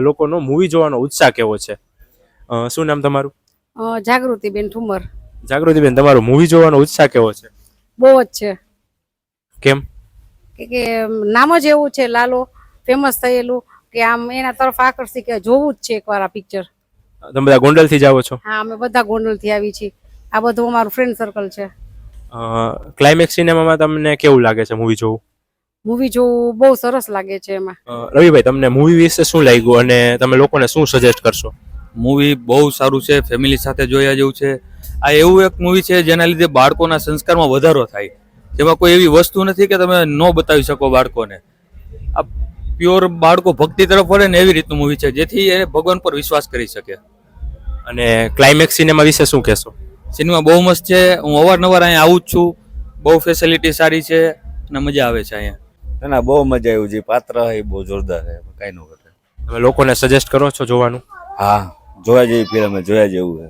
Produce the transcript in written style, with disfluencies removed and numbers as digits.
લોકોનો મૂવી જોવાનો ઉત્સાહ કેવો છે? શું નામ તમારું? જાગૃતિબેન ઠુમર. જાગૃતિબેન, તમારો મૂવી જોવાનો ઉત્સાહ કેવો છે? બહુ જ છે કેમ? કે નામ જ એવું છે, લાલો ફેમસ થયેલું કે આમ એના તરફ આકર્ષિત કે જોવું જ છે એકવાર આ પિક્ચર. તમે બધા ગોંડલથી જ આવો છો? હા, અમે બધા ગોંડલથી આવી છીએ. આ બધું અમારું ફ્રેન્ડ સર્કલ છે. ક્લાઇમેક્સ સિનેમામાં તમને કેવું લાગે છે મૂવી જોવું? મૂવી જોવું બહુ સરસ લાગે છે એમાં. રવિભાઈ, તમને મૂવી વિશે શું લાગ્યું અને તમે લોકોને શું સજેસ્ટ કરશો? મૂવી બહુ સારું છે, ફેમિલી સાથે જોયા જેવું છે. આ એવું એક મૂવી છે જેના લીધે બાળકોના સંસ્કારમાં વધારો થાય. જેમાં કોઈ એવી વસ્તુ નથી કે તમે ન બતાવી શકો બાળકોને. આ પ્યોર બાળકો ભક્તિ તરફ વળે ને એવી રીતનું મૂવી છે, જેથી એ ભગવાન પર વિશ્વાસ કરી શકે. અને ક્લાઇમેક્સ સિનેમા વિશે શું કહેશો? સિનેમા બહુ મસ્ત છે. હું અવારનવાર અહીંયા આવું જ છું. બહુ ફેસિલિટી સારી છે અને મજા આવે છે અહીંયા. ના બહુ મજા આવી. જે પાત્ર એ બહુ જોરદાર છે, કાંઈ ન ઘટે. તમે લોકોને સજેસ્ટ કરો છો જોવાનું? હા, જોવા જેવી ફિલ્મ, જોયા જેવું છે.